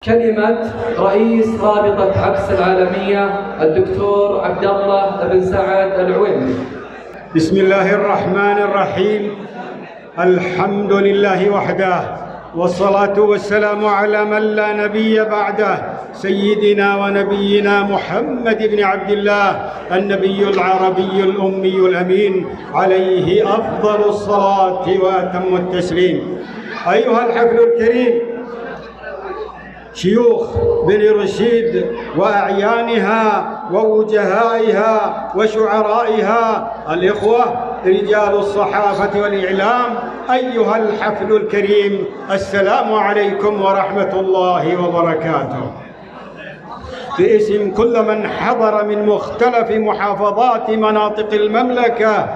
كلمة رئيس رابطة عبس العالمية الدكتور عبد الله بن سعد العويمري. بسم الله الرحمن الرحيم. الحمد لله وحده، والصلاة والسلام على من لا نبي بعده، سيدنا ونبينا محمد بن عبد الله، النبي العربي الأمي الأمين، عليه أفضل الصلاة وأتم التسليم. أيها الحفل الكريم، شيوخ بني رشيد وأعيانها ووجهائها وشعرائها، الإخوة رجال الصحافة والإعلام، أيها الحفل الكريم، السلام عليكم ورحمة الله وبركاته. باسم كل من حضر من مختلف محافظات مناطق المملكة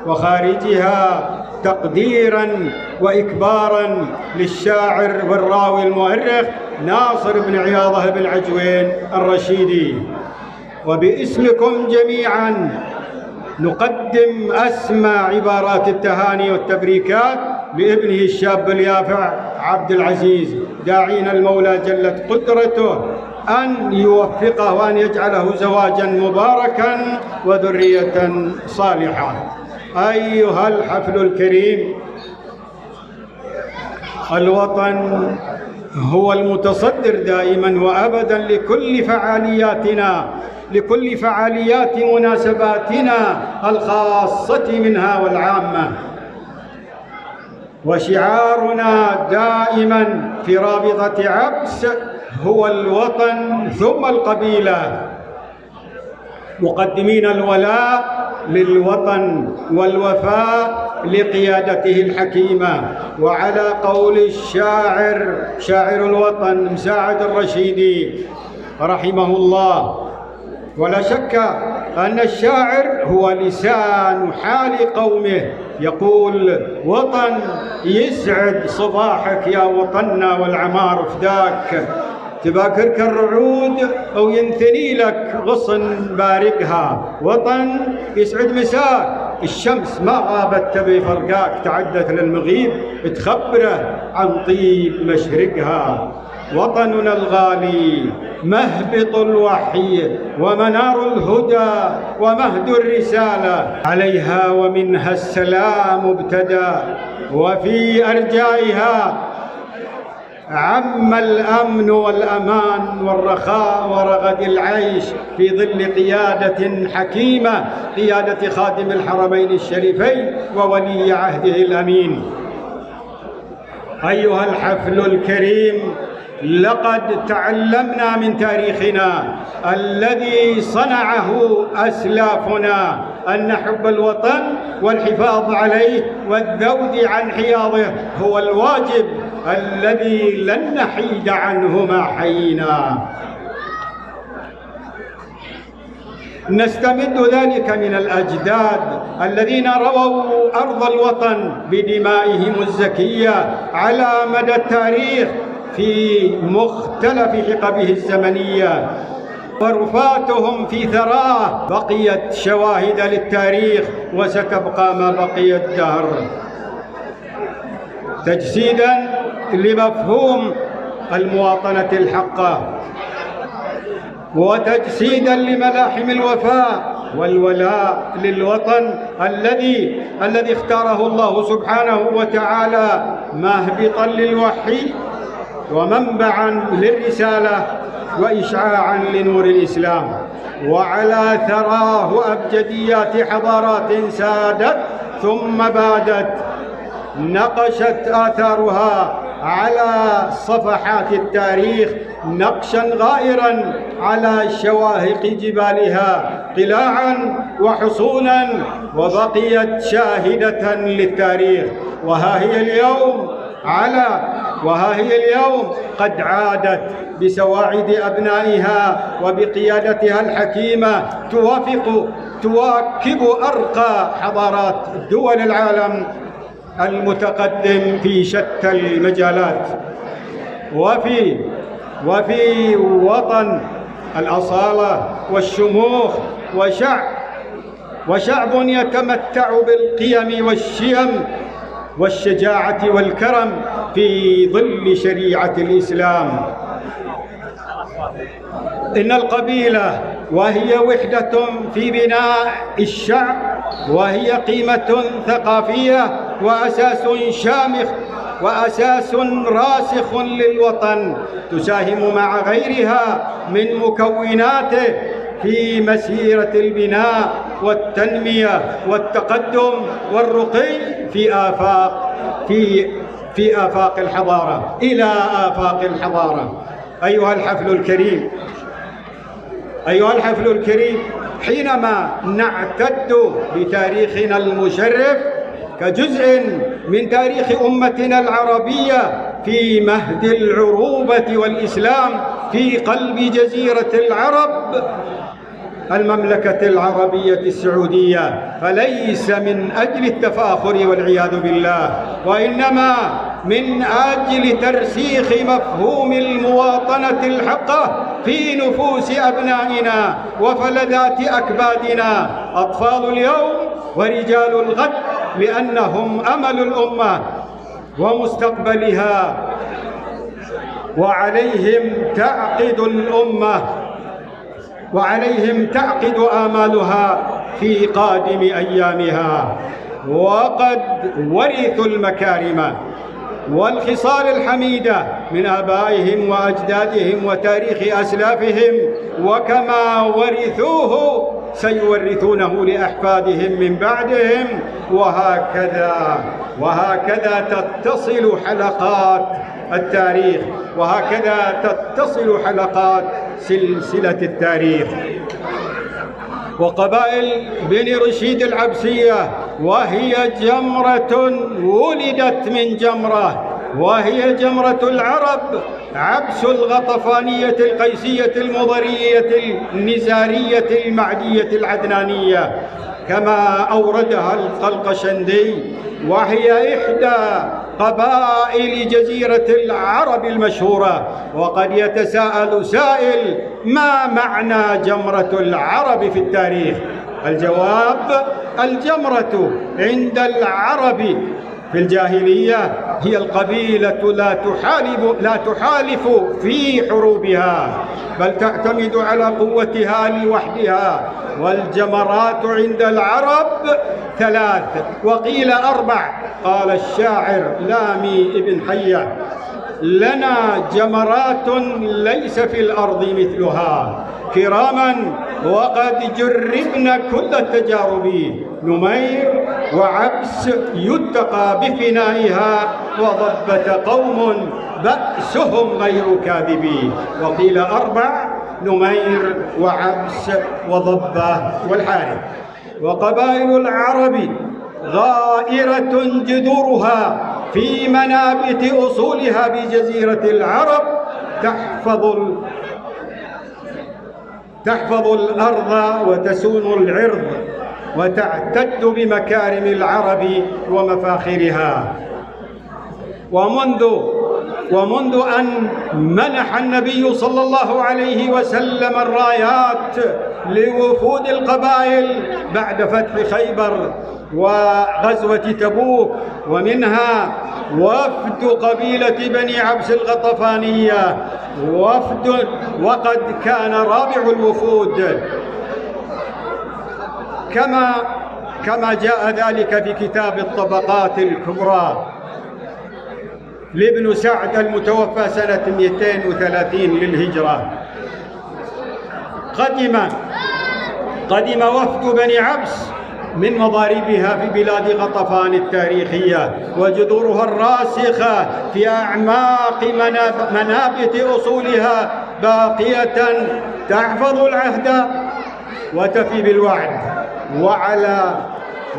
وخارجها، تقديراً وإكباراً للشاعر والراوي المؤرخ ناصر بن عياضة بن عجوين الرشيدي. وباسمكم جميعاً نقدم أسمى عبارات التهاني والتبريكات لابنه الشاب اليافع عبد العزيز، داعين المولى جلت قدرته أن يوفقه وأن يجعله زواجاً مباركاً وذرية صالحة. أيها الحفل الكريم، الوطن هو المتصدر دائما وأبدا لكل فعاليات مناسباتنا الخاصة منها والعامة، وشعارنا دائما في رابطة عبس هو الوطن ثم القبيلة، مقدمين الولاء للوطن والوفاء لقيادته الحكيمة. وعلى قول الشاعر شاعر الوطن مساعد الرشيدي رحمه الله، ولا شك أن الشاعر هو لسان حال قومه، يقول: وطن يسعد صباحك يا وطننا والعمار فداك، تباكرك الرعود أو ينثني لك غصن بارقها، وطن يسعد مساك، الشمس ما غابت تبي فرقاك، تعدت للمغيب تخبره عن طيب مشرقها. وطننا الغالي مهبط الوحي ومنار الهدى ومهد الرسالة، عليها ومنها السلام ابتدى، وفي أرجائها عم الأمن والأمان والرخاء ورغد العيش في ظل قيادة حكيمة، قيادة خادم الحرمين الشريفين وولي عهده الأمين. أيها الحفل الكريم، لقد تعلمنا من تاريخنا الذي صنعه أسلافنا أن حب الوطن والحفاظ عليه والذود عن حياضه هو الواجب الذي لن نحيد عنه ما حيينا. نستمد ذلك من الأجداد الذين رووا أرض الوطن بدمائهم الزكية على مدى التاريخ في مختلف حقبه الزمنية، ورفاتهم في ثراه بقيت شواهد للتاريخ وستبقى ما بقي الدهر، تجسيداً لمفهوم المواطنة الحقة، وتجسيداً لملاحم الوفاء والولاء للوطن الذي اختاره الله سبحانه وتعالى مهبطاً للوحي ومنبعاً للرسالة وإشعاعاً لنور الإسلام. وعلى ثراه أبجديات حضارات سادت ثم بادت، نقشت آثارها على صفحات التاريخ نقشاً غائراً على شواهق جبالها قلاعاً وحصوناً، وبقيت شاهدة للتاريخ. وها هي اليوم قد عادت بسواعد أبنائها وبقيادتها الحكيمة تواكب أرقى حضارات دول العالم المتقدم في شتى المجالات. وفي وطن الأصالة والشموخ، وشعب يتمتع بالقيم والشيم والشجاعة والكرم في ظل شريعة الإسلام. إن القبيلة وهي وحدة في بناء الشعب، وهي قيمة ثقافية وأساس شامخ وأساس راسخ للوطن، تساهم مع غيرها من مكوناته في مسيرة البناء والتنمية والتقدم والرقي في آفاق الحضارة، إلى آفاق الحضارة. أيها الحفل الكريم، حينما نعتد بتاريخنا المشرف كجزء من تاريخ أمتنا العربية في مهد العروبة والإسلام في قلب جزيرة العرب المملكة العربية السعودية، فليس من أجل التفاخر والعياذ بالله، وإنما من أجل ترسيخ مفهوم المواطنة الحقة في نفوس أبنائنا وفلذات أكبادنا، أطفال اليوم ورجال الغد، لأنهم أمل الأمة ومستقبلها، وعليهم تعقد آمالها في قادم أيامها. وقد ورثوا المكارم والخصال الحميدة من آبائهم وأجدادهم وتاريخ أسلافهم، وكما ورثوه سيورثونه لأحفادهم من بعدهم، وهكذا تتصل حلقات التاريخ، وهكذا تتصل حلقات سلسلة التاريخ. وقبائل بني رشيد العبسية وهي جمرة ولدت من جمرة، وهي جمرة العرب، عبس الغطفانية القيسية المضرية النزارية المعدية العدنانية كما أوردها القلقشندي، وهي إحدى قبائل جزيرة العرب المشهورة. وقد يتساءل سائل: ما معنى جمرة العرب في التاريخ؟ الجواب: الجمرة عند العرب في الجاهلية هي القبيلة لا تحالف في حروبها، بل تعتمد على قوتها لوحدها. والجمرات عند العرب 3 وقيل 4. قال الشاعر لامي ابن حية: لنا جمرات ليس في الأرض مثلها، كراما وقد جربنا كل التجارب، نمير وعبس يتقى بفنائها، وضبة قوم بأسهم غير كاذب. وقيل 4: نمير وعبس وضبة والحارث. وقبائل العرب غائرة جذورها في منابت أصولها بجزيرة العرب، تحفظ الأرض وتسون العرض، وتعتد بمكارم العرب ومفاخرها. ومنذ أن منح النبي صلى الله عليه وسلم الرايات لوفود القبائل بعد فتح خيبر وغزوة تبوك، ومنها وفد قبيلة بني عبس الغطفانية، وقد كان رابع الوفود كما جاء ذلك في كتاب الطبقات الكبرى لابن سعد المتوفى سنة 230 للهجرة. قدم وفد بني عبس من مضاربها في بلاد غطفان التاريخية، وجذورها الراسخة في أعماق منابت أصولها باقية تحفظ العهد وتفي بالوعد.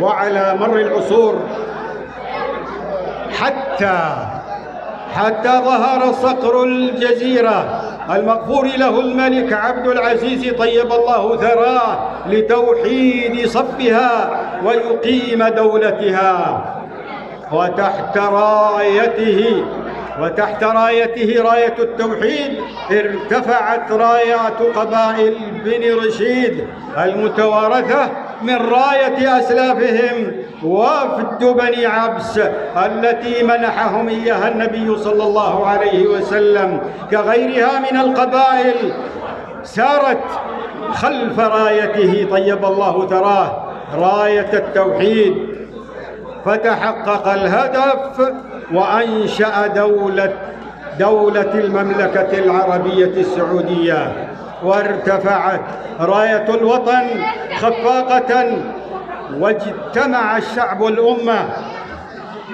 وعلى مر العصور حتى ظهر صقر الجزيرة المغفور له الملك عبد العزيز طيب الله ثراه لتوحيد صفها ويقيم دولتها. وتحت رايته راية التوحيد ارتفعت رايات قبائل بني رشيد المتوارثة من راية أسلافهم وفد بني عبس التي منحهم إياها النبي صلى الله عليه وسلم كغيرها من القبائل سارت خلف رايته طيب الله ثراه، راية التوحيد، فتحقق الهدف وأنشأ دولة المملكة العربية السعودية، وارتفعت راية الوطن خفاقة، واجتمع الشعب والأمة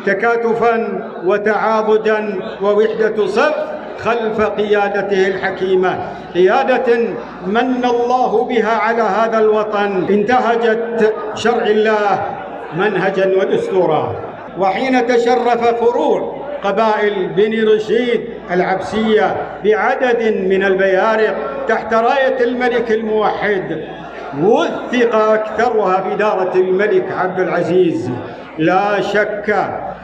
تكاتفا وتعاضدا ووحدة صف خلف قيادته الحكيمة، قيادة من الله بها على هذا الوطن، انتهجت شرع الله منهجا ودستورا. وحين تشرف فروع قبائل بني رشيد العبسية بعدد من البيارق تحت راية الملك الموحد، وثق أكثرها في دارة الملك عبد العزيز.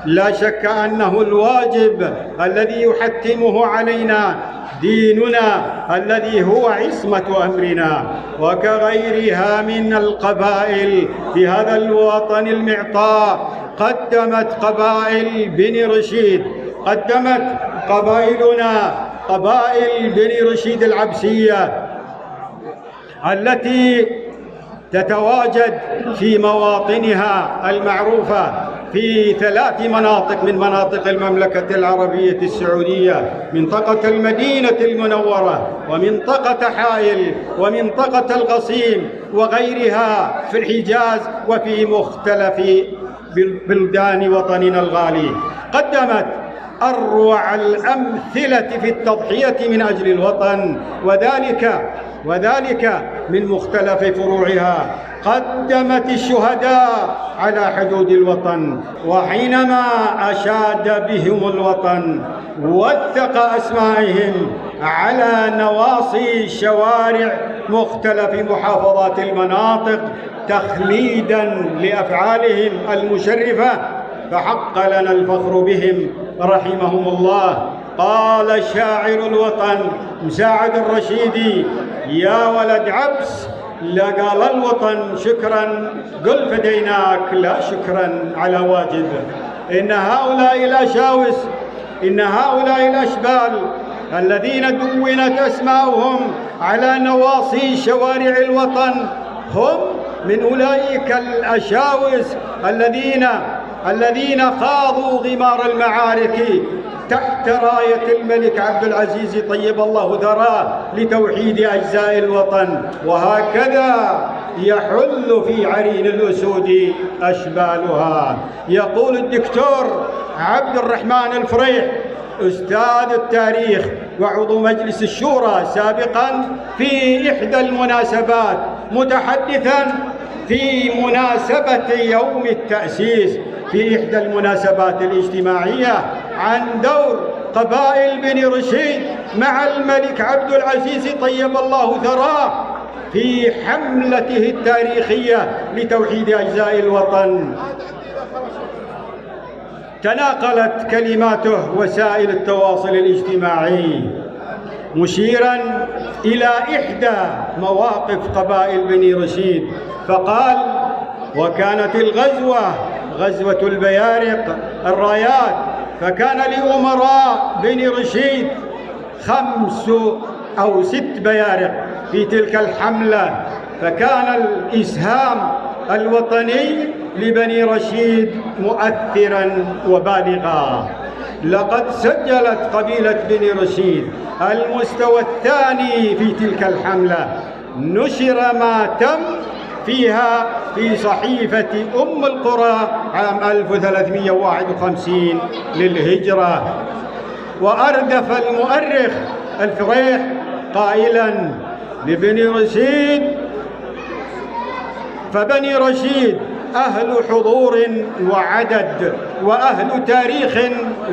لا شك أنه الواجب الذي يحتمه علينا ديننا الذي هو عصمة أمرنا، وكغيرها من القبائل في هذا الوطن المعطاء قدمت قبائل بني رشيد، قدمت قبائل بني رشيد العبسية التي تتواجد في مواطنها المعروفة في 3 مناطق من مناطق المملكة العربية السعودية: منطقة المدينة المنورة، ومنطقة حائل، ومنطقة القصيم، وغيرها في الحجاز وفي مختلف بلدان وطننا الغالي. قدمت أروع الأمثلة في التضحية من أجل الوطن، وذلك من مختلف فروعها. قدمت الشهداء على حدود الوطن، وحينما أشاد بهم الوطن وثق أسمائهم على نواصي شوارع مختلف محافظات المناطق تخليدا لأفعالهم المشرفة، فحق لنا الفخر بهم رحمهم الله. قال شاعر الوطن مساعد الرشيدي: يا ولد عبس لقال الوطن شكرا، قل فديناك لا شكرا على واجب. إن هؤلاء الأشاوس، إن هؤلاء الأشبال الذين دونت أسماؤهم على نواصي شوارع الوطن هم من أولئك الأشاوس الذين خاضوا غمار المعارك تحت راية الملك عبد العزيز طيب الله ثراه لتوحيد أجزاء الوطن. وهكذا يحل في عرين الأسود أشبالها. يقول الدكتور عبد الرحمن الفريح أستاذ التاريخ وعضو مجلس الشورى سابقا في إحدى المناسبات، متحدثا في مناسبة يوم التأسيس في إحدى المناسبات الاجتماعية عن دور قبائل بني رشيد مع الملك عبد العزيز طيب الله ثراه في حملته التاريخية لتوحيد أجزاء الوطن. تناقلت كلماته وسائل التواصل الاجتماعي مشيرا إلى إحدى مواقف قبائل بني رشيد، فقال: وكانت غزوة البيارق الرايات، فكان لأمراء بني رشيد 5 أو 6 بيارق في تلك الحملة، فكان الإسهام الوطني لبني رشيد مؤثرا وبالغا. لقد سجلت قبيلة بني رشيد المستوى الثاني في تلك الحملة، نشر ما تم فيها في صحيفة أم القرى عام 1351 للهجرة. وأردف المؤرخ الفريح قائلا: لبني رشيد، فبني رشيد أهل حضور وعدد، وأهل تاريخ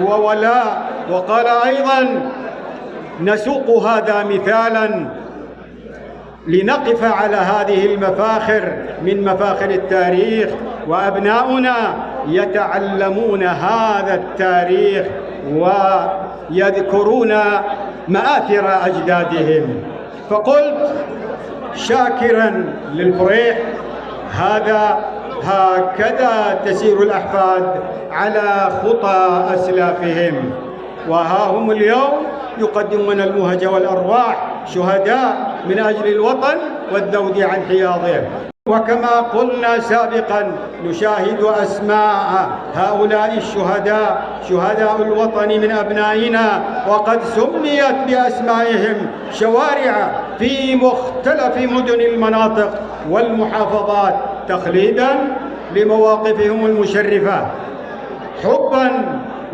وولاء. وقال أيضا: نسوق هذا مثالا لنقف على هذه المفاخر من مفاخر التاريخ، وأبناؤنا يتعلمون هذا التاريخ ويذكرون مآثر أجدادهم. فقلت شاكرا للفريح: هذا هكذا تسير الأحفاد على خطى أسلافهم. وها هم اليوم يقدمون المهج والأرواح شهداء من أجل الوطن والذود عن حياضه. وكما قلنا سابقا نشاهد أسماء هؤلاء الشهداء، شهداء الوطن من أبنائنا، وقد سميت بأسمائهم شوارع في مختلف مدن المناطق والمحافظات تخليدا لمواقفهم المشرفة، حبا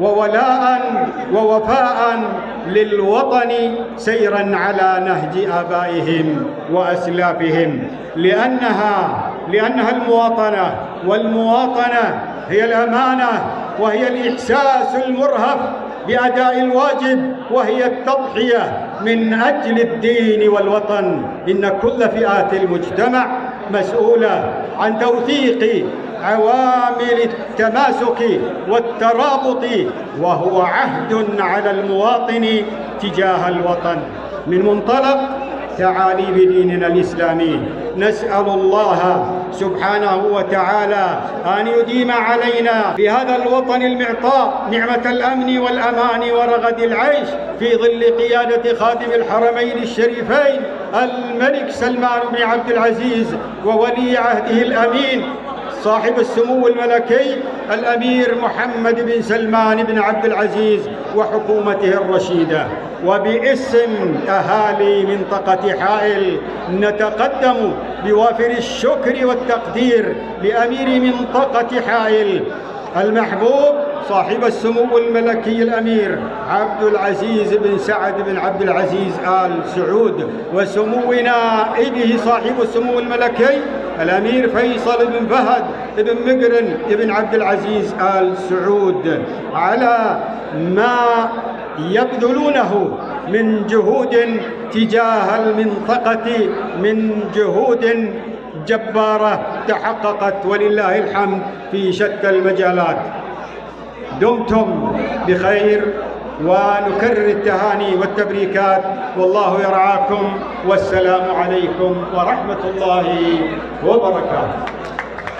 وولاء ووفاء للوطن، سيرا على نهج آبائهم وأسلافهم، لأنها المواطنة، والمواطنة هي الأمانة، وهي الإحساس المرهف بأداء الواجب، وهي التضحية من أجل الدين والوطن. إن كل فئات المجتمع مسؤولة عن توثيق عوامل التماسك والترابط، وهو عهد على المواطن تجاه الوطن. من منطلق تعاليم ديننا الإسلامي نسأل الله سبحانه وتعالى أن يديم علينا في هذا الوطن المعطاء نعمة الأمن والأمان ورغد العيش في ظل قيادة خادم الحرمين الشريفين الملك سلمان بن عبد العزيز وولي عهده الأمين صاحب السمو الملكي الأمير محمد بن سلمان بن عبد العزيز وحكومته الرشيدة. وباسم أهالي منطقة حائل نتقدم بوافر الشكر والتقدير لأمير منطقة حائل المحبوب صاحب السمو الملكي الأمير عبد العزيز بن سعد بن عبد العزيز آل سعود، وسمو نائبه صاحب السمو الملكي الأمير فيصل بن فهد بن مقرن بن عبد العزيز آل سعود، على ما يبذلونه من جهود تجاه المنطقة، من جهود جبارة تحققت ولله الحمد في شتى المجالات. دمتم بخير، ونكرر التهاني والتبريكات، والله يرعاكم، والسلام عليكم ورحمة الله وبركاته.